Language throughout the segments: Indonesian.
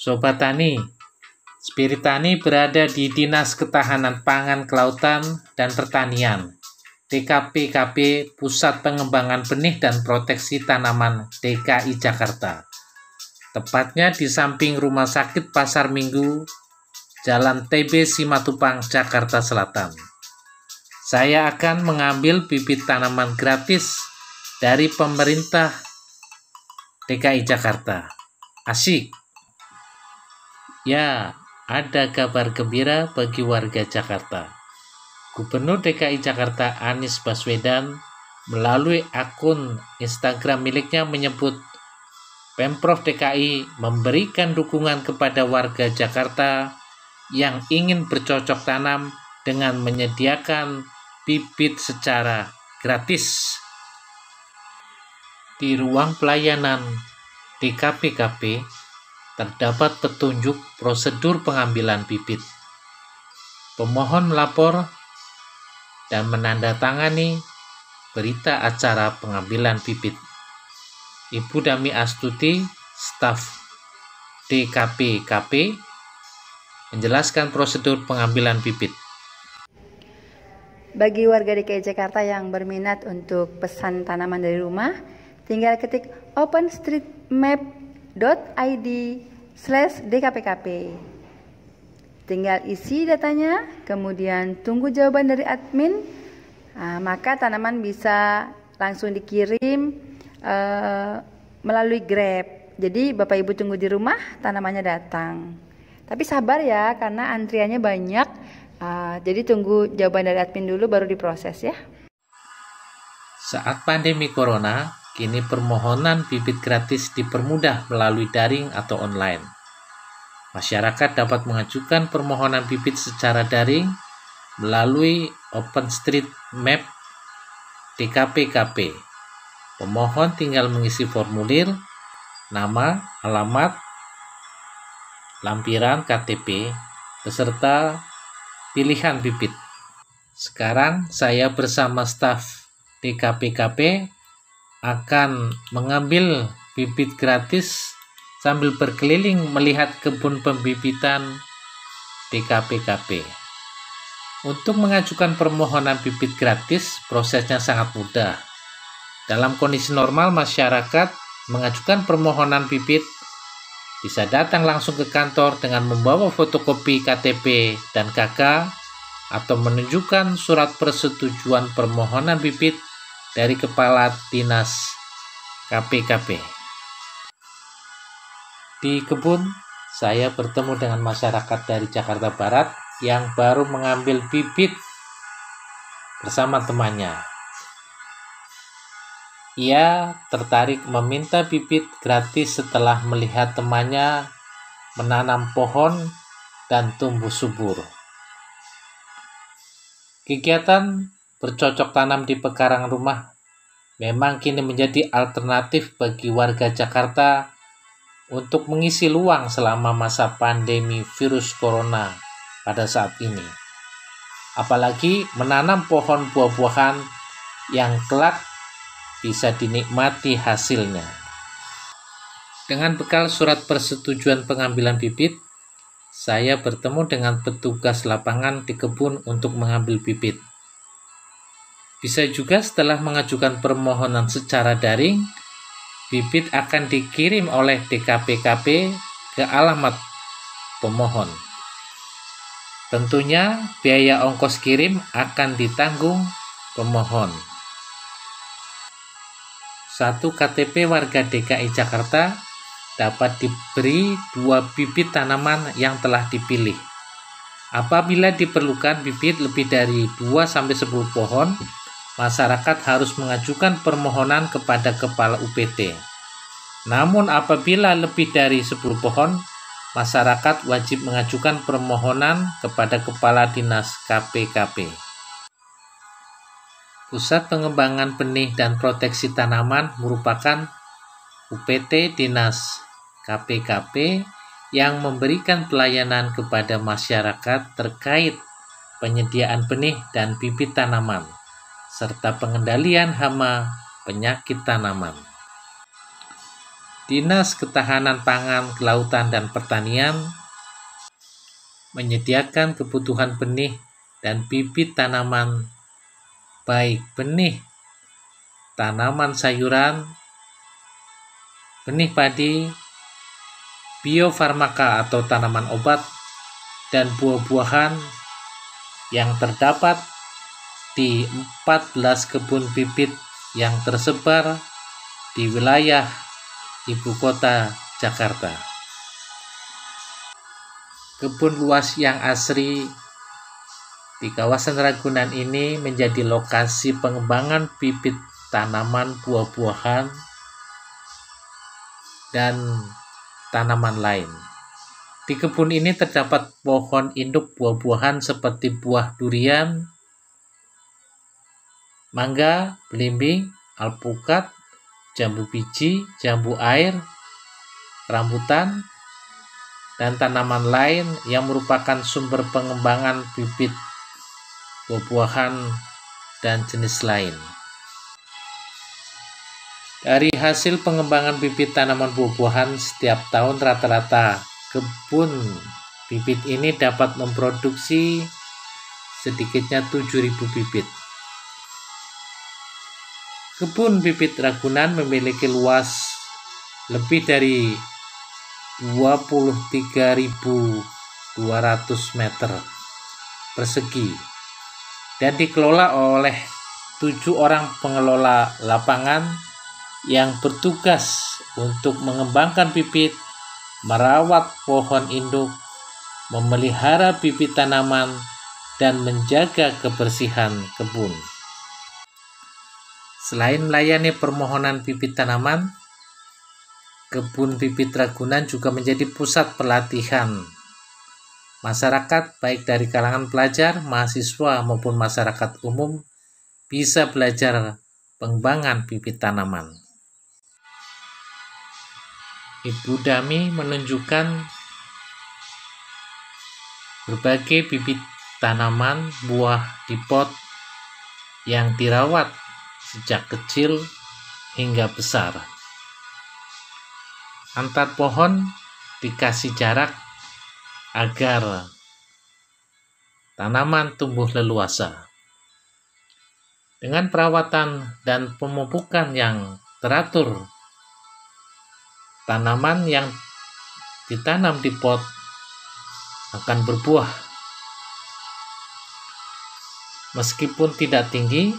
Sobat Tani, Spirit Tani berada di Dinas Ketahanan Pangan Kelautan dan Pertanian, DKPKP Pusat Pengembangan Benih dan Proteksi Tanaman DKI Jakarta. Tepatnya di samping Rumah Sakit Pasar Minggu, Jalan TB Simatupang, Jakarta Selatan. Saya akan mengambil bibit tanaman gratis dari pemerintah DKI Jakarta. Asik! Ya, ada kabar gembira bagi warga Jakarta. Gubernur DKI Jakarta Anies Baswedan melalui akun Instagram miliknya menyebut Pemprov DKI memberikan dukungan kepada warga Jakarta yang ingin bercocok tanam dengan menyediakan bibit secara gratis. Di ruang pelayanan DKPKP terdapat petunjuk prosedur pengambilan bibit. Pemohon melapor dan menandatangani berita acara pengambilan bibit. Ibu Dami Astuti, staf DKPKP, menjelaskan prosedur pengambilan bibit. Bagi warga DKI Jakarta yang berminat untuk pesan tanaman dari rumah, tinggal ketik openstreetmap.id/dkpkp. Tinggal isi datanya, kemudian tunggu jawaban dari admin, maka tanaman bisa langsung dikirim melalui Grab. Jadi Bapak Ibu tunggu di rumah, tanamannya datang. Tapi sabar ya, karena antriannya banyak. Jadi tunggu jawaban dari admin dulu baru diproses ya. Saat pandemi Corona, kini permohonan bibit gratis dipermudah melalui daring atau online. Masyarakat dapat mengajukan permohonan bibit secara daring melalui OpenStreetMap DKPKP. Pemohon tinggal mengisi formulir, nama, alamat, lampiran KTP, beserta pilihan bibit. Sekarang saya bersama staf DKPKP akan mengambil bibit gratis sambil berkeliling melihat kebun pembibitan DKPKP. Untuk mengajukan permohonan bibit gratis, prosesnya sangat mudah. Dalam kondisi normal, masyarakat mengajukan permohonan bibit bisa datang langsung ke kantor dengan membawa fotokopi KTP dan KK atau menunjukkan surat persetujuan permohonan bibit dari Kepala Dinas KPKP. Di kebun, saya bertemu dengan masyarakat dari Jakarta Barat yang baru mengambil bibit bersama temannya. Ia tertarik meminta bibit gratis setelah melihat temannya menanam pohon dan tumbuh subur. Kegiatan bercocok tanam di pekarangan rumah memang kini menjadi alternatif bagi warga Jakarta untuk mengisi luang selama masa pandemi virus corona pada saat ini. Apalagi menanam pohon buah-buahan yang kelak bisa dinikmati hasilnya. Dengan bekal surat persetujuan pengambilan bibit, saya bertemu dengan petugas lapangan di kebun untuk mengambil bibit. Bisa juga setelah mengajukan permohonan secara daring, bibit akan dikirim oleh DKPKP ke alamat pemohon. Tentunya biaya ongkos kirim akan ditanggung pemohon. 1 KTP warga DKI Jakarta dapat diberi 2 bibit tanaman yang telah dipilih. Apabila diperlukan bibit lebih dari 2-10 pohon, masyarakat harus mengajukan permohonan kepada Kepala UPT. Namun apabila lebih dari 10 pohon, masyarakat wajib mengajukan permohonan kepada Kepala Dinas KPKP. Pusat Pengembangan Benih dan Proteksi Tanaman merupakan UPT Dinas KPKP yang memberikan pelayanan kepada masyarakat terkait penyediaan benih dan bibit tanaman, serta pengendalian hama penyakit tanaman. Dinas Ketahanan Pangan, Kelautan, dan Pertanian menyediakan kebutuhan benih dan bibit tanaman, baik benih tanaman sayuran, benih padi, biofarmaka atau tanaman obat, dan buah-buahan yang terdapat di 14 kebun bibit yang tersebar di wilayah Ibu Kota Jakarta. Kebun luas yang asri di kawasan Ragunan ini menjadi lokasi pengembangan bibit tanaman buah-buahan dan tanaman lain. Di kebun ini terdapat pohon induk buah-buahan seperti buah durian, mangga, belimbing, alpukat, jambu biji, jambu air, rambutan, dan tanaman lain yang merupakan sumber pengembangan bibit buah-buahan dan jenis lain. Dari hasil pengembangan bibit tanaman buah-buahan setiap tahun rata-rata kebun bibit ini dapat memproduksi sedikitnya 7.000 bibit. Kebun bibit Ragunan memiliki luas lebih dari 23.200 meter persegi dan dikelola oleh 7 orang pengelola lapangan yang bertugas untuk mengembangkan bibit, merawat pohon induk, memelihara bibit tanaman, dan menjaga kebersihan kebun. Selain melayani permohonan bibit tanaman, kebun bibit Ragunan juga menjadi pusat pelatihan masyarakat baik dari kalangan pelajar, mahasiswa maupun masyarakat umum bisa belajar pengembangan bibit tanaman. Ibu Dami menunjukkan berbagai bibit tanaman buah di pot yang dirawat sejak kecil hingga besar. Antar pohon dikasih jarak agar tanaman tumbuh leluasa. Dengan perawatan dan pemupukan yang teratur, tanaman yang ditanam di pot akan berbuah. Meskipun tidak tinggi,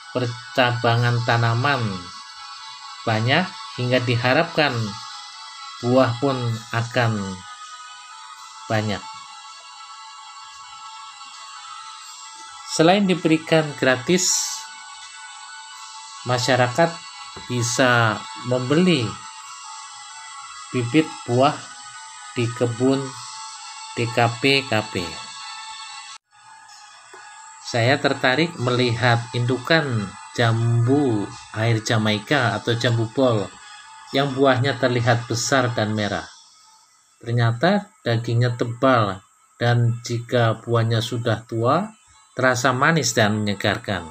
percabangan tanaman banyak hingga diharapkan buah pun akan banyak. Selain diberikan gratis, masyarakat bisa membeli bibit buah di kebun DKP-KP. Saya tertarik melihat indukan jambu air Jamaika atau jambu bol yang buahnya terlihat besar dan merah. Ternyata dagingnya tebal dan jika buahnya sudah tua, terasa manis dan menyegarkan.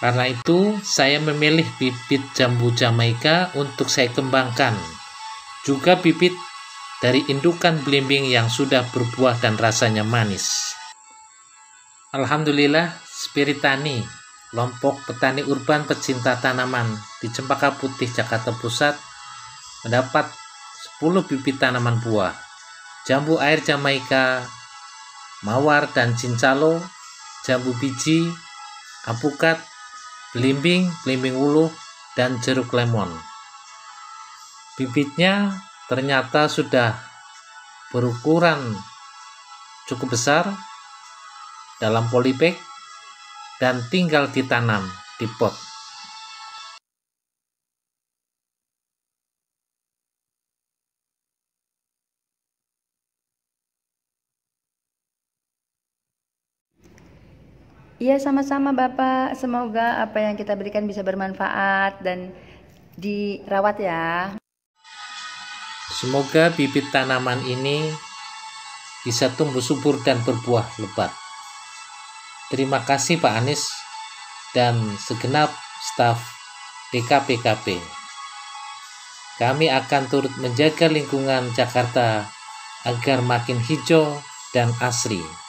Karena itu, saya memilih bibit jambu Jamaika untuk saya kembangkan. Juga bibit dari indukan belimbing yang sudah berbuah dan rasanya manis. Alhamdulillah, Spirit Tani, kelompok petani urban pecinta tanaman di Cempaka Putih, Jakarta Pusat, mendapat 10 bibit tanaman buah, jambu air Jamaika, mawar dan cincalo, jambu biji, apukat, belimbing, belimbing wuluh, dan jeruk lemon. Bibitnya ternyata sudah berukuran cukup besar dalam polybag dan tinggal ditanam di pot. Iya, sama-sama Bapak. Semoga apa yang kita berikan bisa bermanfaat dan dirawat ya. Semoga bibit tanaman ini bisa tumbuh subur dan berbuah lebat. Terima kasih Pak Anies dan segenap staf DKP-KP. kami akan turut menjaga lingkungan Jakarta agar makin hijau dan asri.